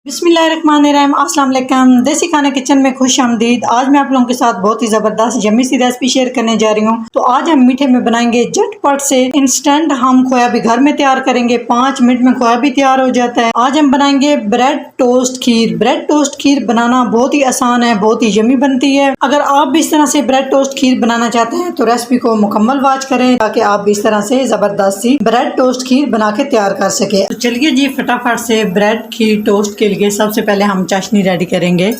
बिस्मिल्लाहिर्रहमानिर्रहीम, अस्सलाम वालेकुम। देसी खाना किचन में खुश आमदीद। आज मैं आप लोगों के साथ बहुत ही ज़बरदस्त यम्मी सी रेसिपी शेयर करने जा रही हूँ। तो आज हम मीठे में बनाएंगे झटपट से इंस्टेंट हम खोया भी घर में तैयार करेंगे। 5 मिनट में खोया भी तैयार हो जाता है। आज हम बनाएंगे ब्रेड टोस्ट खीर। ब्रेड टोस्ट खीर बनाना बहुत ही आसान है, बहुत ही यम्मी बनती है। अगर आप भी इस तरह से ब्रेड टोस्ट खीर बनाना चाहते हैं तो रेसिपी को मुकम्मल वॉच करें ताकि आप भी इस तरह से ज़बरदस्त सी ब्रेड टोस्ट खीर बना के तैयार कर सके। तो चलिए जी फटाफट से ब्रेड खीर टोस्ट के लिए सबसे पहले हम चाशनी रेडी करेंगे।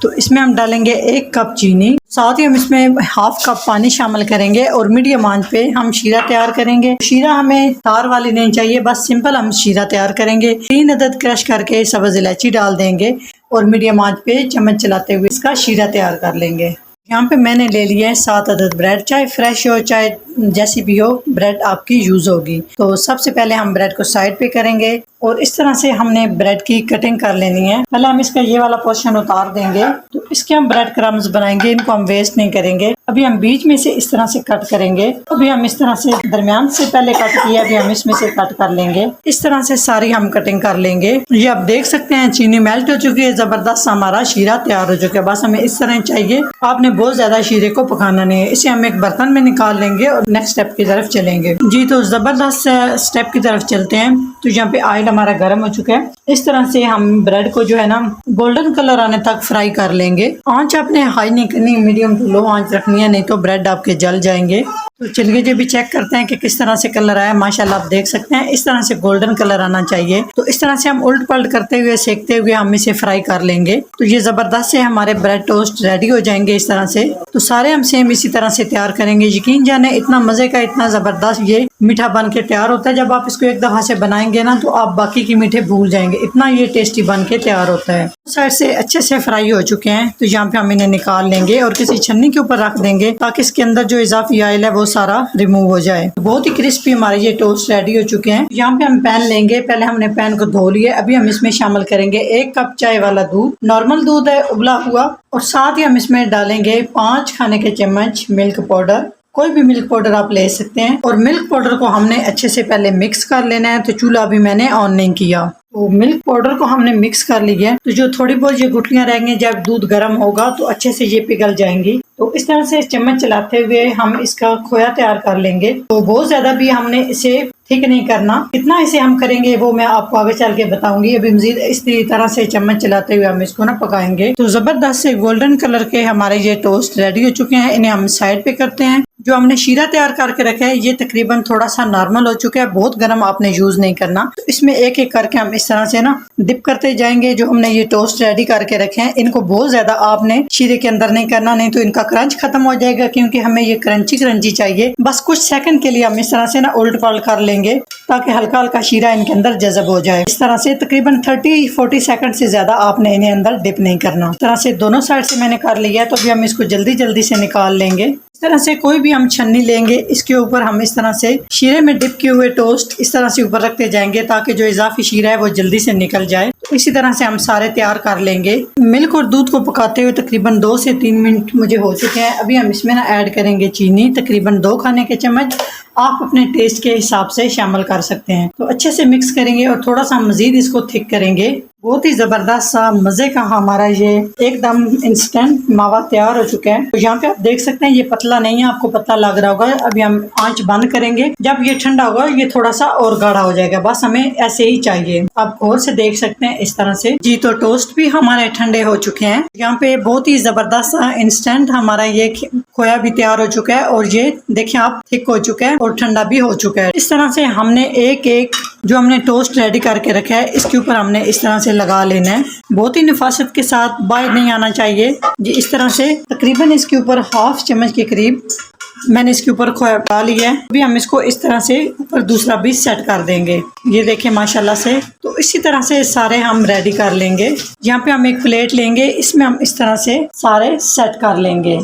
तो इसमें हम डालेंगे 1 कप चीनी, साथ ही हम इसमें हाफ कप पानी शामिल करेंगे और मीडियम आंच पे हम शीरा तैयार करेंगे। शीरा हमें तार वाली नहीं चाहिए, बस सिंपल हम शीरा तैयार करेंगे। 3 अदद क्रश करके सब्ज इलायची डाल देंगे और मीडियम आंच पे चम्मच चलाते हुए इसका शीरा तैयार कर लेंगे। यहाँ पे मैंने ले लिया है 7 अदद ब्रेड, चाहे फ्रेश हो चाहे जैसी भी हो ब्रेड आपकी यूज होगी। तो सबसे पहले हम ब्रेड को साइड पे करेंगे और इस तरह से हमने ब्रेड की कटिंग कर लेनी है। पहले हम इसका ये वाला पोर्शन उतार देंगे। तो इसके हम ब्रेड क्रम्स बनाएंगे, इनको हम वेस्ट नहीं करेंगे। अभी हम बीच में से इस तरह से कट करेंगे। अभी हम इस तरह से दरमियान से पहले कट किया, अभी हम इसमें से कट कर लेंगे। इस तरह से सारी हम कटिंग कर लेंगे। ये आप देख सकते हैं चीनी मेल्ट हो चुकी है, जबरदस्त हमारा शीरा तैयार हो चुका है। बस हमें इस तरह चाहिए, आपने बहुत ज्यादा शीरे को पकाना नहीं है। इसे हम एक बर्तन में निकाल लेंगे और नेक्स्ट स्टेप की तरफ चलेंगे जी। तो जबरदस्त स्टेप की तरफ चलते हैं। तो यहाँ पे ऑयल हमारा गर्म हो चुका है। इस तरह से हम ब्रेड को जो है ना गोल्डन कलर आने तक फ्राई कर लेंगे। आंच आपने हाई नहीं करनी, मीडियम टू लो आंच रखनी है, नहीं तो ब्रेड आपके जल जाएंगे। तो चलिए जी भी चेक करते हैं कि किस तरह से कलर आया। माशाल्लाह आप देख सकते हैं इस तरह से गोल्डन कलर आना चाहिए। तो इस तरह से हम उल्ट पलट करते हुए सेकते हुए हम इसे फ्राई कर लेंगे। तो ये जबरदस्त से हमारे ब्रेड टोस्ट रेडी हो जाएंगे इस तरह से। तो सारे हम सेम इसी तरह से तैयार करेंगे। यकीन जाने इतना मजे का, इतना जबरदस्त ये मीठा बन के तैयार होता है। जब आप इसको एक दफा से बनाएंगे ना तो आप बाकी की मीठे भूल जाएंगे, इतना ये टेस्टी बन के तैयार होता है। साइड से अच्छे से फ्राई हो चुके हैं। तो यहाँ पे हम इन्हें निकाल लेंगे और किसी छन्नी के ऊपर रख देंगे ताकि इसके अंदर जो इजाफी ऑयल है वो सारा रिमूव हो जाए। बहुत ही क्रिस्पी हमारे ये टोस्ट रेडी हो चुके हैं। यहाँ पे हम पैन लेंगे, पहले हमने पैन को धो लिया। अभी हम इसमें शामिल करेंगे 1 कप चाय वाला दूध, नॉर्मल दूध है उबला हुआ। और साथ ही हम इसमें डालेंगे 5 खाने के चम्मच मिल्क पाउडर। कोई भी मिल्क पाउडर आप ले सकते हैं। और मिल्क पाउडर को हमने अच्छे से पहले मिक्स कर लेना है। तो चूल्हा अभी मैंने ऑन नहीं किया। तो मिल्क पाउडर को हमने मिक्स कर लिया है। तो जो थोड़ी बहुत ये गुठलियां रहेंगी, जब दूध गर्म होगा तो अच्छे से ये पिघल जाएंगी। तो इस तरह से चम्मच चलाते हुए हम इसका खोया तैयार कर लेंगे। तो बहुत ज्यादा भी हमने इसे ठीक नहीं करना, कितना इसे हम करेंगे वो मैं आपको आगे चल के बताऊंगी। अभी मजीद इस तरह से चम्मच चलाते हुए हम इसको ना पकाएंगे। तो जबरदस्त से गोल्डन कलर के हमारे ये टोस्ट रेडी हो चुके हैं। इन्हें हम साइड पे करते हैं। जो हमने शीरा तैयार करके रखा है ये तकरीबन थोड़ा सा नॉर्मल हो चुका है, बहुत गर्म आपने यूज नहीं करना। तो इसमें एक एक करके हम इस तरह से ना डिप करते जाएंगे। जो हमने ये टोस्ट रेडी करके रखे हैं इनको बहुत ज्यादा आपने शीरे के अंदर नहीं करना, नहीं तो इनका क्रंच खत्म हो जाएगा, क्योंकि हमें ये क्रंची क्रंची चाहिए। बस कुछ सेकंड के लिए हम इस तरह से ना उल्ट पलट कर लेंगे ताकि हल्का हल्का शीरा इनके अंदर जज़ब हो जाए। इस तरह से तकरीबन 30-40 सेकंड से ज्यादा आपने इन्हें अंदर डिप नहीं करना। इस तरह से दोनों साइड से मैंने कर लिया है। तो अभी हम इसको जल्दी जल्दी से निकाल लेंगे। इस तरह से कोई भी हम छन्नी लेंगे, इसके ऊपर हम इस तरह से शीरे में डिप किए हुए टोस्ट इस तरह से ऊपर रखते जाएंगे ताकि जो इजाफी शीरा है वो जल्दी से निकल जाए। तो इसी तरह से हम सारे तैयार कर लेंगे। मिल्क और दूध को पकाते हुए तकरीबन 2 से 3 मिनट मुझे हो चुके हैं। अभी हम इसमें ना ऐड करेंगे चीनी, तकरीबन 2 खाने के चम्मच। आप अपने टेस्ट के हिसाब से शामिल कर सकते हैं। तो अच्छे से मिक्स करेंगे और थोड़ा सा मजीद इसको थिक करेंगे। बहुत ही जबरदस्त सा मजे का हमारा ये एकदम इंस्टेंट मावा तैयार हो चुका है। तो यहाँ पे आप देख सकते हैं ये पतला नहीं है, आपको पतला लग रहा होगा। अभी हम आंच बंद करेंगे। जब ये ठंडा होगा ये थोड़ा सा और गाढ़ा हो जाएगा। बस हमें ऐसे ही चाहिए। आप गौर से देख सकते हैं इस तरह से जी। तो टोस्ट भी हमारे ठंडे हो चुके हैं। यहाँ पे बहुत ही जबरदस्त सा इंस्टेंट हमारा ये खोया भी तैयार हो चुका है और ये देखिए आप थिक हो चुका है और ठंडा भी हो चुका है। इस तरह से हमने एक एक जो हमने टोस्ट रेडी करके रखा है इसके ऊपर हमने इस तरह से लगा लेना है। बहुत ही नफासत के साथ, बाहर नहीं आना चाहिए जी। इस तरह से तकरीबन इसके ऊपर हाफ चम्मच के करीब मैंने इसके ऊपर खोया डाल लिया है। अभी हम इसको इस तरह से ऊपर दूसरा भी सेट कर देंगे। ये देखें माशाल्लाह से। तो इसी तरह से सारे हम रेडी कर लेंगे। यहाँ पे हम एक प्लेट लेंगे, इसमें हम इस तरह से सारे सेट कर लेंगे।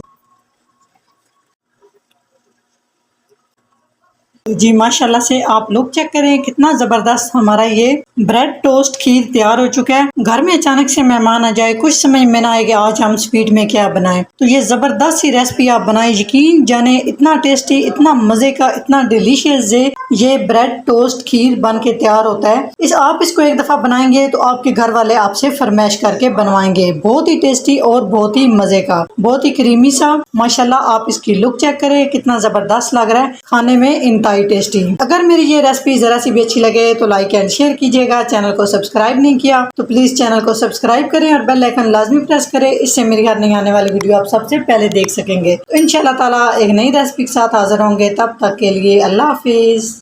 जी माशाल्लाह से आप लोग चेक करें कितना जबरदस्त हमारा ये ब्रेड टोस्ट खीर तैयार हो चुका है। घर में अचानक से मेहमान आ जाए, कुछ समझ में ना आए कि आज हम स्वीट में क्या बनाएं, तो ये जबरदस्त सी रेसिपी आप बनाएं, यकीन जाने इतना टेस्टी, इतना मजे का, इतना डिलीशियस ये ब्रेड टोस्ट खीर बन के तैयार होता है। आप इसको एक दफा बनाएंगे तो आपके घर वाले आपसे फरमाइश करके बनवाएंगे। बहुत ही टेस्टी और बहुत ही मजे का, बहुत ही क्रीमी सा। माशाल्लाह आप इसकी लुक चेक करें कितना जबरदस्त लग रहा है, खाने में इंतहाई टेस्टी। अगर मेरी ये रेसिपी जरा सी भी अच्छी लगे तो लाइक एंड शेयर कीजिएगा। चैनल को सब्सक्राइब नहीं किया तो प्लीज चैनल को सब्सक्राइब करें और बेल आइकन लाजमी प्रेस करें, इससे मेरी हर नई आने वाली वीडियो आप सबसे पहले देख सकेंगे। तो इंशाल्लाह ताला एक नई रेसिपी के साथ हाजिर होंगे, तब तक के लिए अल्लाह हाफिज।